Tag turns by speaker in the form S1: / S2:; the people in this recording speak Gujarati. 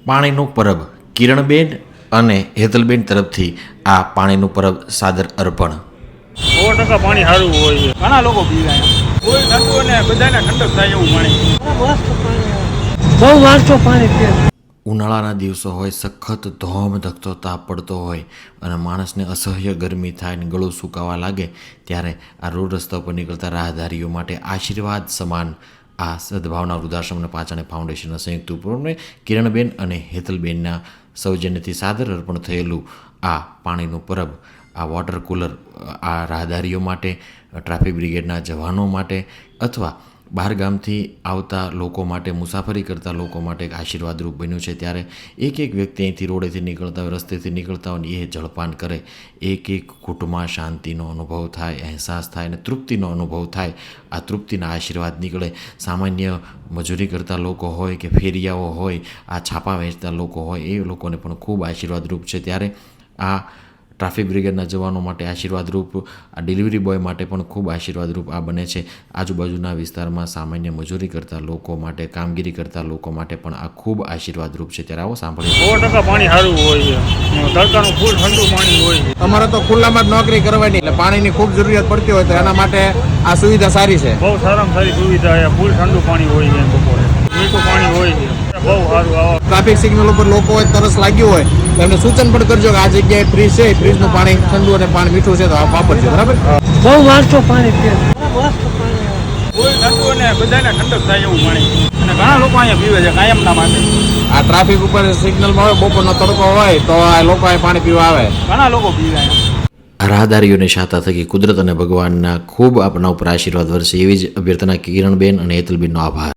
S1: પાણીનું પરબ કિરણબેન અને હેતલબેન તરફથી આ પાણીનું પરબ સાદર અર્પણ.
S2: 100% પાણી સારું હોય છે. ઘણા લોકો પીવે અહીંયા. કોઈ ઠંડુ અને બધાને ઠંડક થાય એવું પાણી.
S3: બહુ માણસો પાણી પીવે.
S1: ઉનાળાના દિવસો હોય, સખત ધોમ ધકતો તાપ પડતો હોય અને માણસને અસહ્ય ગરમી થાય ને ગળું સુકાવા લાગે ત્યારે આ રોડ રસ્તા ઉપર નીકળતા રાહદારીઓ માટે આશીર્વાદ સમાન આ સદભાવના વૃદ્ધાશ્રમ અને પાચાને ફાઉન્ડેશનના સંયુક્ત ઉપક્રમે કિરણબેન અને હેતલબેનના સૌજન્યથી સાદર અર્પણ થયેલું આ પાણીનું પરબ, આ વોટર કુલર આ રાહદારીઓ માટે, ટ્રાફિક બ્રિગેડના જવાનો માટે અથવા બહારગામથી આવતા લોકો માટે, મુસાફરી કરતા લોકો માટે એક આશીર્વાદરૂપ બન્યું છે. ત્યારે એક એક વ્યક્તિ અહીંથી રોડેથી નીકળતા હોય, રસ્તેથી નીકળતા હોય ને એ જળપાન કરે, એક એક ઘૂંટમાં શાંતિનો અનુભવ થાય, અહેસાસ થાય અને તૃપ્તિનો અનુભવ થાય. આ તૃપ્તિના આશીર્વાદ નીકળે. સામાન્ય મજૂરી કરતા લોકો હોય કે ફેરિયાઓ હોય, આ છાપા વેચતા લોકો હોય, એ લોકોને પણ ખૂબ આશીર્વાદરૂપ છે. ત્યારે આ ટ્રાફિક બ્રિગેડના જવાનો માટે આશીર્વાદરૂપ, આ ડિલિવરી બોય માટે પણ ખૂબ આશીર્વાદરૂપ આ બને છે. આજુબાજુના વિસ્તારમાં સામાન્ય મજૂરી કરતા લોકો માટે, કામગીરી કરતા લોકો માટે પણ આ ખૂબ આશીર્વાદરૂપ છે. ત્યારે આવો સાંભળીએ.
S2: 100% પાણી સારું હોય છે. તડકાનું ફૂલ ઠંડુ પાણી હોય છે.
S4: અમારે તો ખુલ્લામાં જ નોકરી કરવાની એટલે પાણીની ખૂબ જરૂરિયાત પડતી હોય તો એના માટે આ સુવિધા સારી છે.
S2: બહુ સારામાં સારી સુવિધા છે. ફૂલ ઠંડુ પાણી હોય છે. બપોરે મીઠું પાણી હોય છે. બહુ સારું. આવા
S4: ટ્રાફિક સિગ્નલ ઉપર લોકો હોય, તરસ લાગ્યું હોય તો એમને સૂચન પણ કરજો કે આ જગ્યાએ ફ્રીજ છે, ફ્રીજનું પાણી ઠંડુ અને પાણી મીઠું છે તો આ વાપરજો. બરાબર.
S3: બહુ માણસો પાણી પીવે. મસ્ત પાણી.
S2: કોઈ ઠંડુ અને બધાને ઠંડક થાય એવું પાણી. અને ઘણા લોકો અહીંયા પીવે છે કાયમના માટે.
S4: આ ટ્રાફિક ઉપર સિગ્નલમાં હોય, બપોરનો તડકો હોય તો આ લોકો અહીં પાણી પીવા આવે.
S2: ઘણા લોકો પીવે અહીંયા.
S1: આ રાહદારીઓની શાતા થકી કુદરત અને ભગવાનના ખૂબ આપણા ઉપર આશીર્વાદ વરસે એવી જ અભ્યર્થના કિરણબેન અને હેતલબેનનો આભાર.